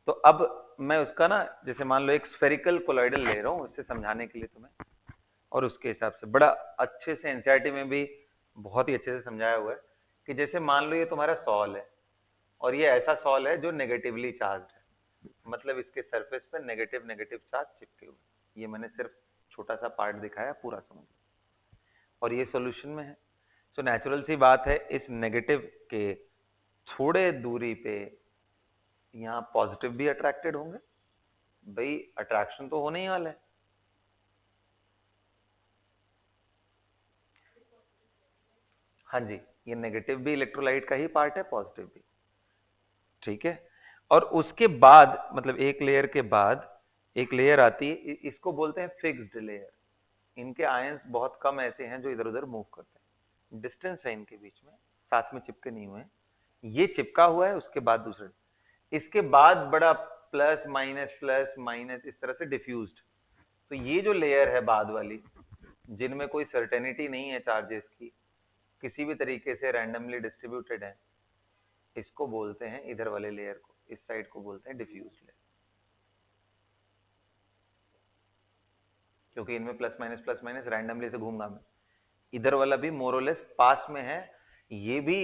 तो अब मैं उसका ना, जैसे मान लो एक स्फेरिकल कोलॉइडल ले रहा हूँ उससे समझाने के लिए तुम्हें, और उसके हिसाब से बड़ा अच्छे से एनसीईआरटी में भी बहुत ही अच्छे से समझाया हुआ है कि जैसे मान लो ये तुम्हारा सॉल है, और ये ऐसा सॉल है जो नेगेटिवली चार्ज है, मतलब इसके सरफेस पे नेगेटिव नेगेटिव चार्ज चिपके हुए। ये मैंने सिर्फ छोटा सा पार्ट दिखाया, पूरा समझ लो। और ये सॉल्यूशन में है, तो नेचुरल सी बात है इस नेगेटिव के थोड़े दूरी पे यहाँ पॉजिटिव भी अट्रैक्टेड होंगे, भाई अट्रैक्शन तो होने ही वाला है। हाँ जी, ये नेगेटिव भी इलेक्ट्रोलाइट का ही पार्ट है, पॉजिटिव भी, ठीक है। और उसके बाद मतलब एक लेयर के बाद एक लेयर आती है, इसको बोलते हैं फिक्स्ड लेयर। इनके आयंस बहुत कम ऐसे हैं जो इधर उधर मूव करते हैं, डिस्टेंस है इनके बीच में, साथ में चिपके नहीं हुए हैं। ये चिपका हुआ है, उसके बाद दूसरा, इसके बाद बड़ा प्लस माइनस इस तरह से डिफ्यूज्ड। तो ये जो लेयर है बाद वाली, जिनमें कोई सर्टेनिटी नहीं है चार्जेस की, किसी भी तरीके से रैंडमली डिस्ट्रीब्यूटेड है, इसको बोलते हैं, इधर वाले लेयर को, इस साइड को बोलते हैं डिफ्यूज लेयर। क्योंकि इनमें प्लस माइनस रैंडमली से घूम घाम, इधर वाला भी मोरलेस पास में है, ये भी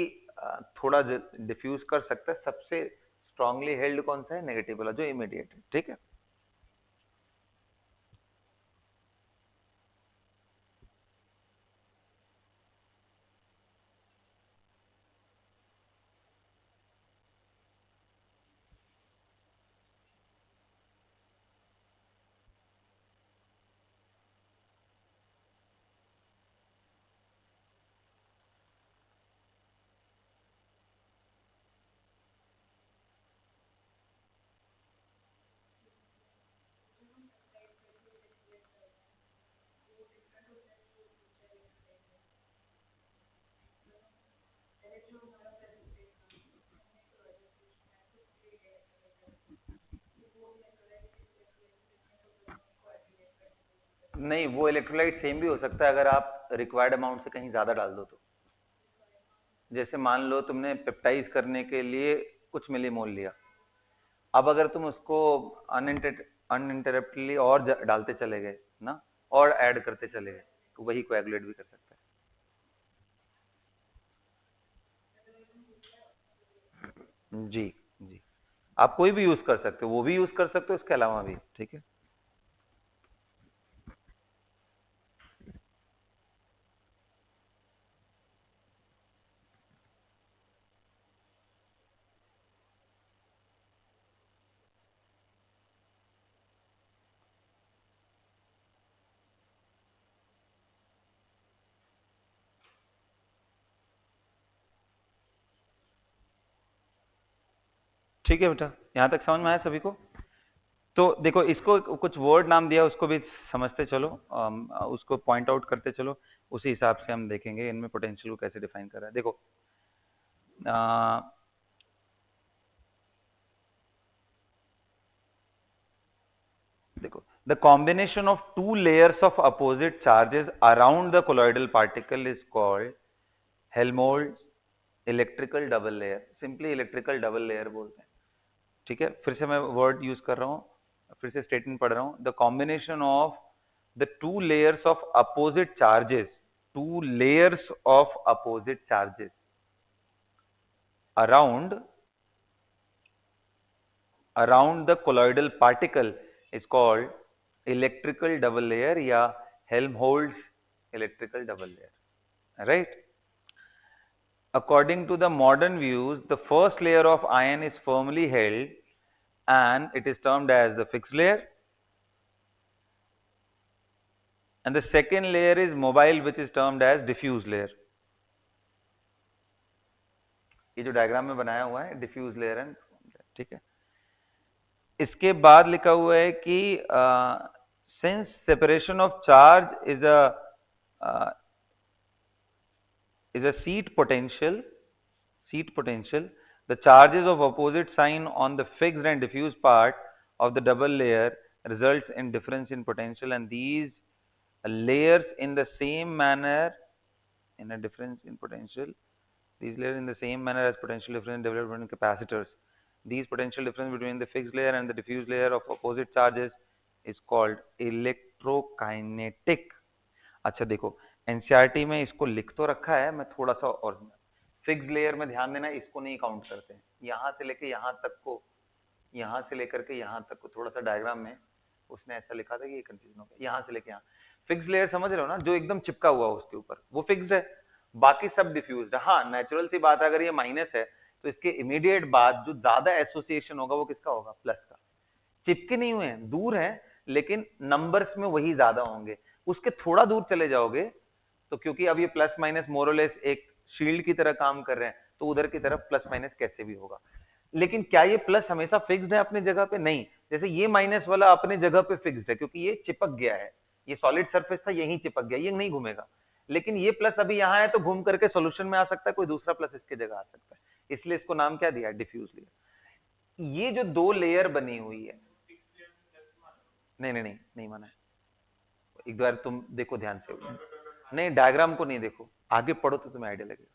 थोड़ा डिफ्यूज कर सकता है। सबसे स्ट्रांगली हेल्ड कौन सा है? नेगेटिव वाला जो इमीडिएट है, ठीक है। नहीं, वो इलेक्ट्रोलाइट सेम भी हो सकता है अगर आप रिक्वायर्ड अमाउंट से कहीं ज्यादा डाल दो तो। जैसे मान लो तुमने पेप्टाइज करने के लिए कुछ मिलीमोल लिया, अब अगर तुम उसको अनइंटरप्टली और डालते चले गए ना, और ऐड करते चले गए, तो वही कोएगुलेट भी कर सकता है। जी जी, आप कोई भी यूज कर सकते हो, वो भी यूज कर सकते हो, उसके अलावा भी, ठीक है। ठीक है बेटा, यहाँ तक समझ में आया सभी को? तो देखो, इसको कुछ वर्ड नाम दिया, उसको भी समझते चलो, उसको पॉइंट आउट करते चलो, उसी हिसाब से हम देखेंगे इनमें पोटेंशियल को कैसे डिफाइन कर रहा है। देखो देखो, the combination of two layers of opposite charges around the colloidal particle is called Helmholtz electrical double layer, simply electrical double layer बोलते हैं, ठीक है। फिर से मैं वर्ड यूज कर रहा हूं, फिर से स्टेटमेंट पढ़ रहा हूं, the combination of the two layers of opposite charges, two layers of opposite charges around the colloidal particle is called electrical double layer या Helmholtz electrical double layer, right? According to the modern views, the first layer of ion is firmly held and it is termed as the fixed layer, and the second layer is mobile which is termed as diffuse layer. ये जो diagram में बनाया हुआ है diffuse layer and, ठीक है। इसके बाद लिखा हुआ है कि since separation of charge is a seat potential, the charges of opposite sign on the fixed and diffuse part of the double layer results in difference in potential, and these layers in the same manner in a difference in potential these layers in the same manner as potential difference developed in capacitors. These potential difference between the fixed layer and the diffuse layer of opposite charges is called electrokinetic. अच्छा देखो, NCERT में इसको लिख तो रखा है, मैं थोड़ा सा और फिक्स लेयर में ध्यान देना, इसको नहीं काउंट करते हैं। यहाँ से लेके यहाँ तक को, यहाँ से लेकर के यहाँ तक को, थोड़ा सा डायग्राम में उसने ऐसा लिखा था कि ये कंफ्यूजन हो गया। यहाँ से लेके यहाँ फिक्स लेयर समझ रहे हो ना, जो एकदम चिपका हुआ उसके ऊपर, वो फिक्स्ड है, बाकी सब डिफ्यूज्ड है। हाँ, नेचुरल सी बात है, अगर ये माइनस है तो इसके इमीडिएट बाद जो ज्यादा एसोसिएशन होगा वो किसका होगा? प्लस का। चिपके नहीं हुए हैं, दूर है, लेकिन नंबर्स में वही ज्यादा होंगे। उसके थोड़ा दूर चले जाओगे तो, क्योंकि अब ये प्लस माइनस मोरलेस एक शील्ड की तरह काम कर रहे हैं, तो उधर की तरफ प्लस माइनस कैसे भी होगा। लेकिन क्या ये प्लस हमेशा फिक्स्ड है अपनी जगह पे? नहीं। जैसे ये माइनस वाला अपनी जगह पे फिक्स्ड है, क्योंकि ये चिपक गया है, ये सॉलिड सरफेस था, यही चिपक गया, ये नहीं घूमेगा। लेकिन ये प्लस अभी यहाँ है तो घूम करके सॉल्यूशन में आ सकता है, कोई दूसरा प्लस इसकी जगह आ सकता है, इसलिए इसको नाम क्या दिया? Diffuse layer. ये जो दो लेयर बनी हुई है, नहीं नहीं नहीं नहीं माना है, एक बार तुम देखो ध्यान से, नहीं डायग्राम को नहीं देखो, आगे पढ़ो तो तुम्हें आइडिया लगेगा।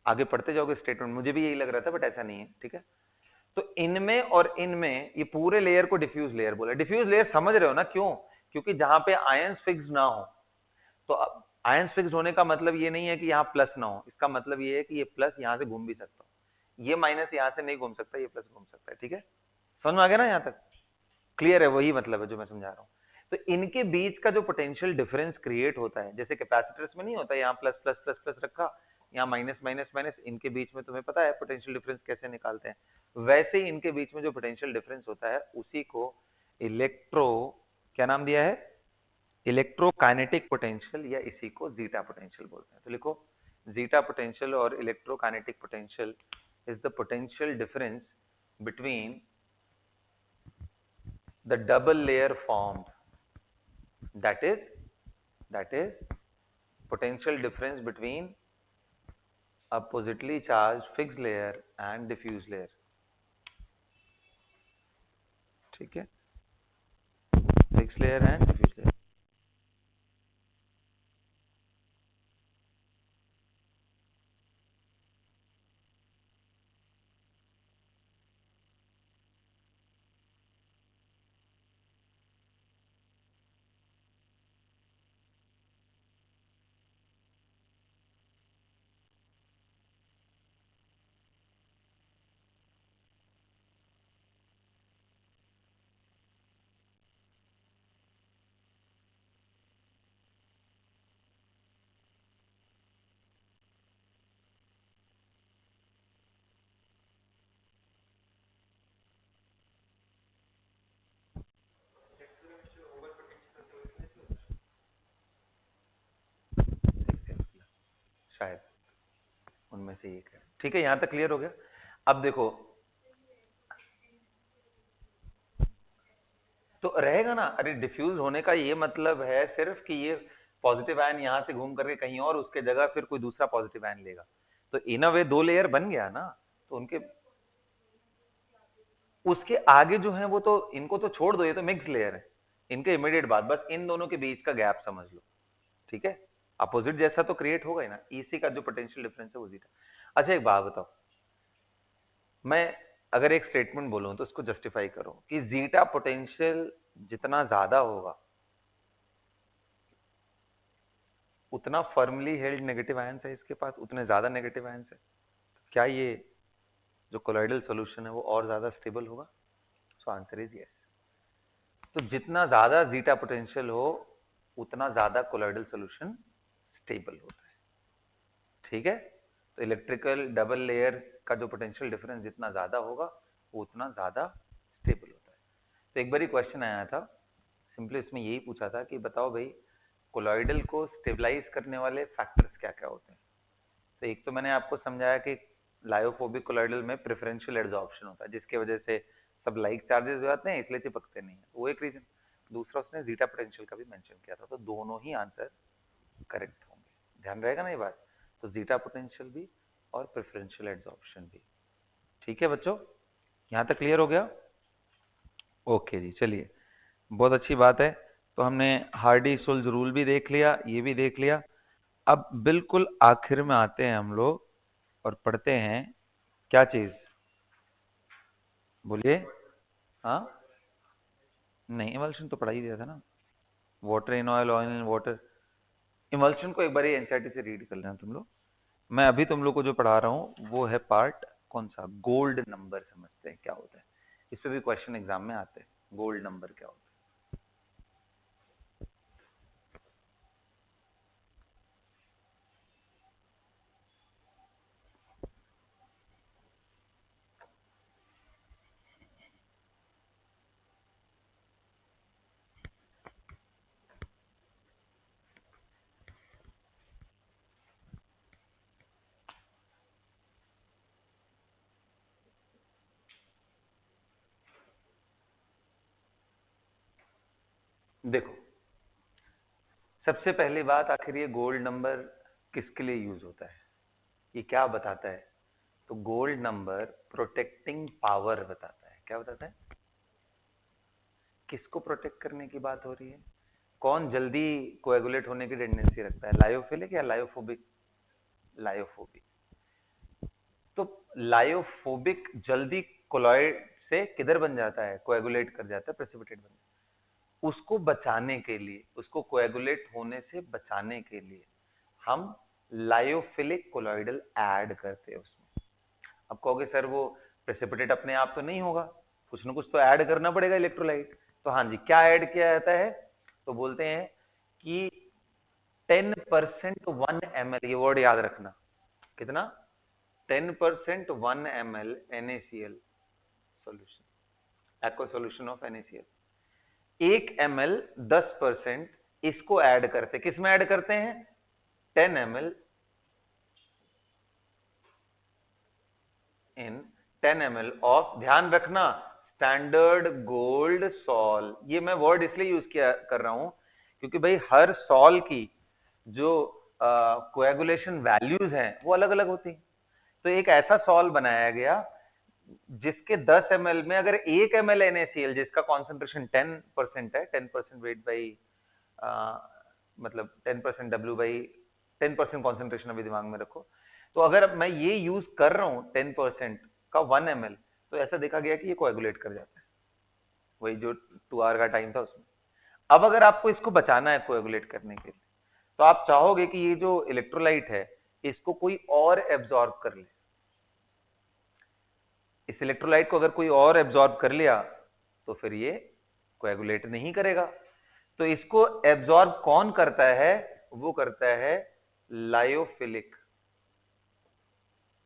आगे पढ़ते जाओगे स्टेटमेंट, मुझे भी यही लग रहा था बट ऐसा नहीं है, ठीक है। तो इनमें और इनमें ये पूरे लेयर को डिफ्यूज लेयर बोला। डिफ्यूज लेयर समझ रहे हो ना, क्यों? क्योंकि जहां पे आयंस फिक्स ना हो, तो अब आयंस फिक्स होने का मतलब ये नहीं है कि यहाँ प्लस ना हो, इसका मतलब ये है कि ये प्लस यहाँ से घूम भी सकता हो, ये माइनस यहाँ से नहीं घूम सकता, ये प्लस घूम सकता है, ठीक है। समझ में आ गया ना? यहाँ तक क्लियर है? वही मतलब है जो मैं समझा रहा हूँ। तो इनके बीच का जो पोटेंशियल डिफरेंस क्रिएट होता है, जैसे कैपेसिटर्स में नहीं होता, यहाँ प्लस प्लस प्लस प्लस रखा, यहाँ माइनस माइनस माइनस, इनके बीच में तुम्हें पता है पोटेंशियल डिफरेंस कैसे निकालते हैं। वैसे ही इनके बीच में जो पोटेंशियल डिफरेंस होता है उसी को इलेक्ट्रो, क्या नाम दिया है? इलेक्ट्रोकाइनेटिक पोटेंशियल, या इसी को जीटा पोटेंशियल बोलते हैं। तो लिखो, जीटा पोटेंशियल और electrokinetic potential is the potential difference between the double layer formed, that is potential difference between oppositely charged fixed layer and diffuse layer, ठीक है, fixed layer and diffuse layer। शायद उनमें से एक है, ठीक है। यहां तक क्लियर हो गया? अब देखो, तो रहेगा ना, अरे डिफ्यूज होने का ये मतलब है सिर्फ कि ये पॉजिटिव आयन यहां से घूम करके कहीं और उसके जगह फिर कोई दूसरा पॉजिटिव आयन लेगा, तो इन अ वे दो लेयर बन गया ना। तो उनके उसके आगे जो है वो तो, इनको तो छोड़ दो, ये तो मिक्स लेयर है, इनके इमीडिएट बाद बस इन दोनों के बीच का गैप समझ लो, ठीक है। अपोजिट जैसा तो क्रिएट होगा ही ना, इसी का जो पोटेंशियल डिफरेंस है वो जीटा। अच्छा एक बात बताओ, मैं अगर एक स्टेटमेंट बोलूं तो उसको जस्टिफाई करो कि जीटा पोटेंशियल जितना ज्यादा होगा उतना फर्मली हेल्ड नेगेटिव आयंस है इसके पास, उतने ज्यादा नेगेटिव आयंस है, क्या ये जो कोलॉइडल सॉल्यूशन है वो और ज्यादा स्टेबल होगा? So answer is yes. तो जितना ज्यादा जीटा पोटेंशियल हो उतना ज्यादा कोलॉइडल सॉल्यूशन स्टेबल होता है, ठीक है। तो इलेक्ट्रिकल डबल लेयर का जो पोटेंशियल डिफरेंस जितना ज्यादा होगा वो उतना ज्यादा स्टेबल होता है। तो एक बार क्वेश्चन आया था, सिंपली इसमें यही पूछा था कि बताओ भाई कोलॉइडल को स्टेबलाइज करने वाले फैक्टर्स क्या क्या होते हैं। तो एक तो मैंने आपको समझाया कि लायोफोबिक कोलॉइडल में प्रेफरेंशियल एडसॉर्प्शन होता है, जिसकी वजह से सब लाइक चार्जेस हो जाते हैं, इसलिए चिपकते नहीं है, वो एक रीजन। दूसरा उसने जीटा पोटेंशियल का भी मेंशन किया था, तो दोनों ही आंसर करेक्ट होंगे, ध्यान रहेगा ना ये बात। तो जीटा पोटेंशियल भी और प्रेफरेंशियल एडसॉर्प्शन भी, ठीक है बच्चों, यहाँ तक क्लियर हो गया? ओके जी, चलिए बहुत अच्छी बात है। तो हमने हार्डी सुल्ज रूल भी देख लिया, ये भी देख लिया। अब बिल्कुल आखिर में आते हैं हम लोग और पढ़ते हैं क्या चीज, बोलिए। हाँ, नहीं, इमल्शन तो पढ़ा ही दिया था ना, water in oil, oil in water. Emulsion को एक बार एनसीईआरटी से रीड कर लेना तुम लोग। मैं अभी तुम लोग को जो पढ़ा रहा हूँ वो है पार्ट कौन सा, गोल्ड नंबर। समझते हैं क्या होता है, इस पे भी क्वेश्चन एग्जाम में आते हैं, गोल्ड नंबर क्या होता है। देखो, सबसे पहली बात, आखिर ये गोल्ड नंबर किसके लिए यूज होता है, ये क्या बताता है? तो गोल्ड नंबर प्रोटेक्टिंग पावर बताता है। क्या बताता है? किसको प्रोटेक्ट करने की बात हो रही है? कौन जल्दी कोएगुलेट होने की टेंडेंसी रखता है, लायोफिलिक या लायोफोबिक? लायोफोबिक। तो लायोफोबिक जल्दी कोलॉइड से किधर बन जाता है, कोएगुलेट कर जाता है, प्रेसिपिटेट बन जाता है। उसको बचाने के लिए, उसको कोएगुलेट होने से बचाने के लिए हम लायोफिलिक कोलॉइडल ऐड करते हैं उसमें। अब कहोगे सर वो प्रेसिपिटेट अपने आप तो नहीं होगा, कुछ ना कुछ तो ऐड करना पड़ेगा इलेक्ट्रोलाइट। तो हाँ जी, क्या ऐड किया जाता है? तो बोलते हैं कि 10% 1 ml, ये वर्ड याद रखना। कितना? 10% 1 ml NaCl solution, aqua solution of NaCl। 1 ml 10% इसको ऐड करते, किस में ऐड करते हैं? 10 ml इन 10 ml ऑफ, ध्यान रखना, स्टैंडर्ड गोल्ड सॉल। ये मैं वर्ड इसलिए यूज किया कर रहा हूं क्योंकि भाई हर सॉल की जो कोएगुलेशन वैल्यूज हैं वो अलग अलग होती हैं। तो एक ऐसा सॉल बनाया गया जिसके 10 ml में अगर 1 ml NaCl, जिसका कॉन्सेंट्रेशन 10% है, 10% वेट बाई, मतलब 10% W बाई 10% कॉन्सेंट्रेशन, अभी दिमाग में रखो। तो अगर मैं ये यूज कर रहा हूँ 10% का 1 ml, तो ऐसा देखा गया कि ये कोएगुलेट कर जाता है, वही जो 2 आवर का टाइम था उसमें। अब अगर आपको इसको बचाना है कोएगुलेट करने के लिए, तो आप चाहोगे कि ये जो इलेक्ट्रोलाइट है इसको कोई और एब्जॉर्ब कर ले। इस इलेक्ट्रोलाइट को अगर कोई और एब्जॉर्ब कर लिया तो फिर ये कोएगुलेट नहीं करेगा। तो इसको एब्जॉर्ब कौन करता है? वो करता है लायोफिलिक,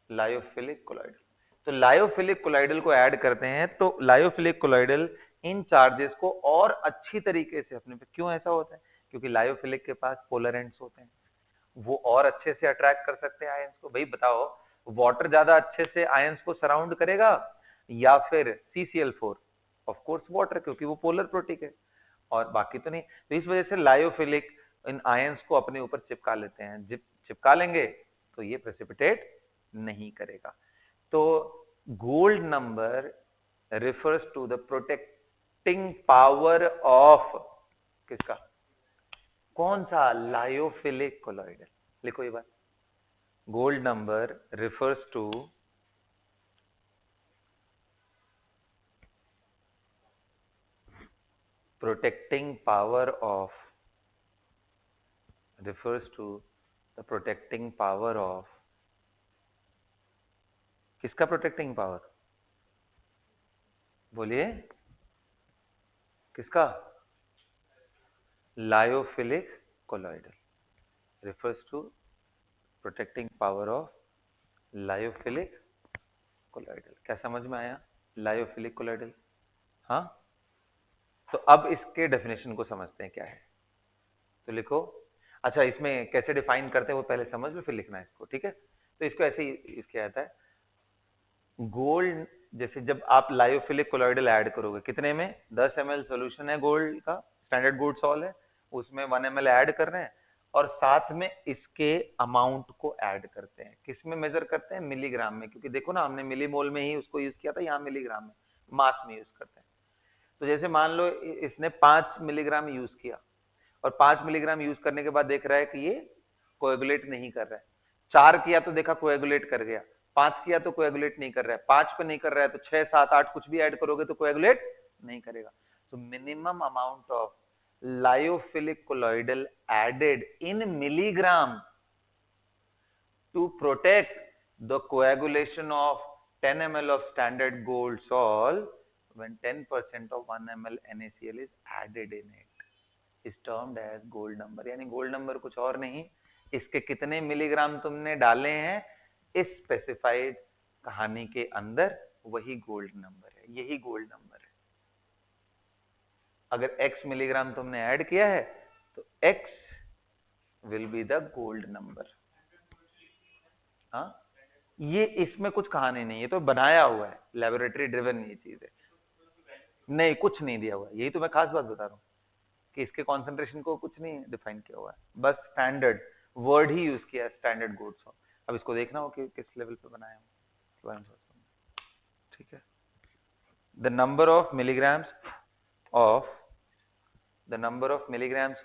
लायोफिलिक कोलॉइडल। तो लायोफिलिक कोलॉइडल को ऐड करते हैं तो लायोफिलिक कोलॉइडल इन चार्जेस को और अच्छी तरीके से अपने पे, क्यों ऐसा होता है? क्योंकि लायोफिलिक के पास पोलर एंड्स होते हैं, वो और अच्छे से अट्रैक्ट कर सकते हैं आयंस को। भाई बताओ, वाटर ज्यादा अच्छे से आयंस को सराउंड करेगा या फिर CCl4? ऑफ कोर्स वाटर, क्योंकि वो पोलर प्रोटिक है, और बाकी तो नहीं। तो इस वजह से लायोफिलिक इन आयंस को अपने ऊपर चिपका लेते हैं। जब चिपका लेंगे तो ये प्रेसिपिटेट नहीं करेगा। तो gold number refers to the protecting power of, किसका? कौन सा? Lyophilic colloidal. लिखो ये बात, gold number refers to protecting power of, refers to the protecting power of, किसका प्रोटेक्टिंग पावर? बोलिए, किसका? Lyophilic colloidal refers to protecting power of lyophilic colloidal. क्या समझ में आया? Lyophilic colloidal. हाँ, तो अब इसके डेफिनेशन को समझते हैं क्या है। तो लिखो, अच्छा इसमें कैसे डिफाइन करते हैं वो पहले समझ लो, फिर लिखना है इसको, ठीक है? तो इसको ऐसे ही इसके आता है, गोल्ड, जैसे जब आप लायोफिलिक कोलॉइडल ऐड करोगे, कितने में? 10 ml सॉल्यूशन है गोल्ड का, स्टैंडर्ड गोल्ड सॉल है, उसमें 1 ml ऐड कर रहे हैं, और साथ में इसके अमाउंट को ऐड करते हैं। किस में मेजर करते हैं? मिलीग्राम में, क्योंकि देखो ना, हमने मिलीमोल में ही उसको यूज किया था, यहाँ मिलीग्राम में, मास में यूज करते हैं। तो जैसे मान लो इसने 5 मिलीग्राम यूज किया, और 5 मिलीग्राम यूज करने के बाद देख रहा है कि ये कोएगुलेट नहीं कर रहा है। 4 किया तो देखा कोएगुलेट कर गया, 5 किया तो कोएगुलेट नहीं कर रहा है, 5 पे नहीं कर रहा है तो 6, 7, 8 कुछ भी ऐड करोगे तो कोएगुलेट नहीं करेगा। तो minimum amount of lyophilic colloidal added in milligram to protect the coagulation of 10 ml of standard gold salt when 10% of 1 ml NaCl is added in it is termed as gold number। यानी gold number कुछ और नहीं, इसके कितने milligram तुमने डाले हैं इस स्पेसिफाइड कहानी के अंदर, वही गोल्ड नंबर है, यही गोल्ड नंबर है। अगर x मिलीग्राम तुमने ऐड किया है तो x will be the gold number. हाँ, ये इसमें कुछ कहानी नहीं, ये तो बनाया हुआ है, लेबोरेटरी ड्रिवन ये चीज है, नहीं कुछ नहीं दिया हुआ है। यही तो मैं खास बात बता रहा हूँ कि इसके कॉन्सेंट्रेशन को कुछ नहीं डिफाइन किया हुआ है, बस स्टैंडर्ड वर्ड ही यूज किया है, स्टैंडर्ड गोल्ड सॉल्ट। अब इसको देखना हो कि किस लेवल पे बनाया हूँ, ठीक है। The number of milligrams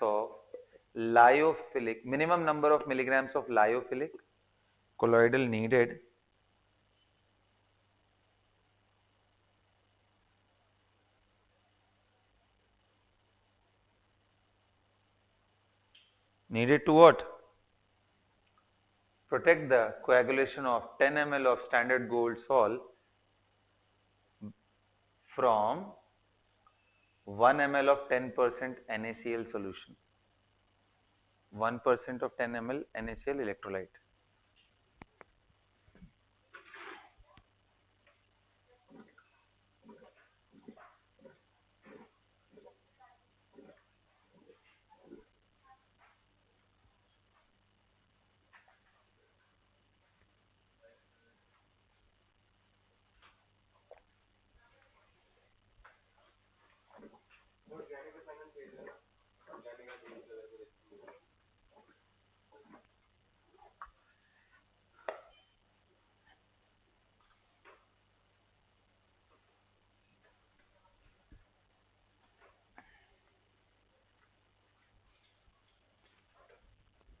of lyophilic, minimum number of milligrams of lyophilic colloidal needed to what? Protect the coagulation of 10 ml of standard gold salt from 1 ml of 10% NaCl solution, 1% of 10 ml NaCl electrolyte।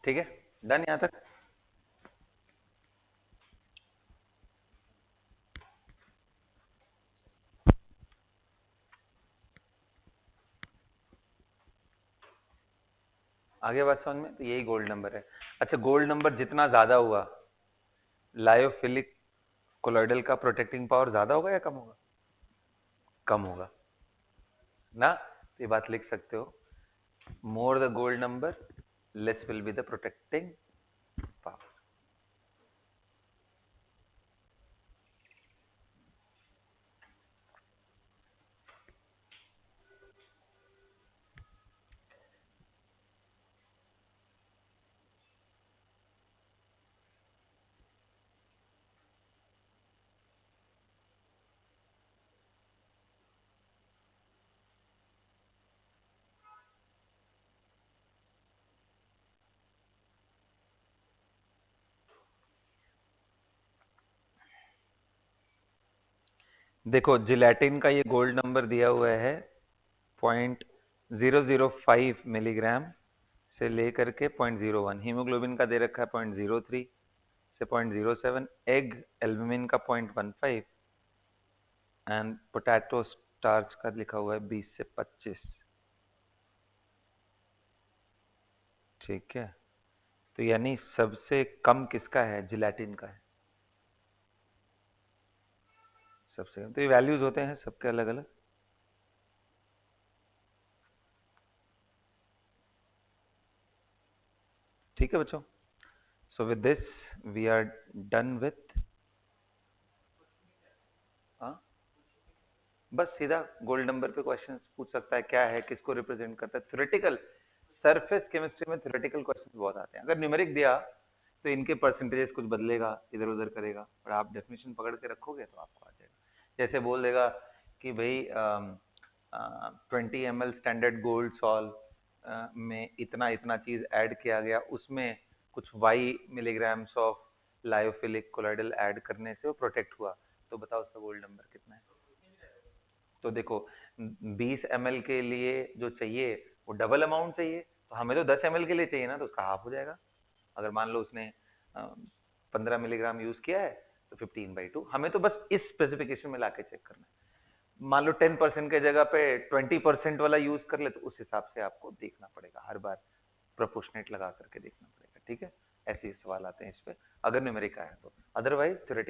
ठीक है, done यहां तक। आगे बात समझ में, तो यही गोल्ड नंबर है। अच्छा, गोल्ड नंबर जितना ज्यादा हुआ, लायोफिलिक कोलॉइडल का प्रोटेक्टिंग पावर ज्यादा होगा या कम होगा? कम होगा ना, ये बात लिख सकते हो, more the gold number less will be the protecting power। देखो जिलेटिन का ये गोल्ड नंबर दिया हुआ है 0.005 मिलीग्राम से लेकर के 0.01। हीमोग्लोबिन का दे रखा है 0.03 से 0.07, एग एल्बुमिन का 0.15 एंड पोटैटो स्टार्च का लिखा हुआ है 20 से 25। ठीक है, तो यानी सबसे कम किसका है? जिलेटिन का है सबसे कम। तो ये वैल्यूज होते हैं सबके अलग अलग। ठीक है बच्चों, so with this we are done with, बस सीधा गोल्ड नंबर पे क्वेश्चन पूछ सकता है, क्या है, किसको रिप्रेजेंट करता है। थ्योरेटिकल सरफेस केमिस्ट्री में थ्योरेटिकल क्वेश्चन बहुत आते हैं। अगर न्यूमेरिक दिया तो इनके परसेंटेजेस कुछ बदलेगा, इधर उधर करेगा, और आप डेफिनेशन पकड़ के रखोगे तो आपको आ जाएगा। जैसे बोल देगा कि भाई 20 ml स्टैंडर्ड गोल्ड सॉल्ट में इतना इतना चीज ऐड किया गया, उसमें कुछ y milligrams of lyophilic colloidal add करने से वो प्रोटेक्ट हुआ, तो बताओ उसका गोल्ड नंबर कितना है। तो देखो 20 ml के लिए जो चाहिए वो डबल अमाउंट चाहिए, तो हमें तो 10 ml के लिए चाहिए ना, तो उसका हाफ हो जाएगा। अगर मान लो उसने 15 मिलीग्राम यूज किया है तो 15/2, हमें तो बस इस स्पेसिफिकेशन में लाके चेक करना है। मान लो 10% के जगह पे 20% वाला यूज कर ले तो उस हिसाब से आपको देखना पड़ेगा, हर बार प्रोपोर्शनेट लगा करके देखना पड़ेगा, ठीक है। ऐसे ही सवाल आते हैं इस पे, अगर न्यूमेरिक आया तो। Otherwise theoretical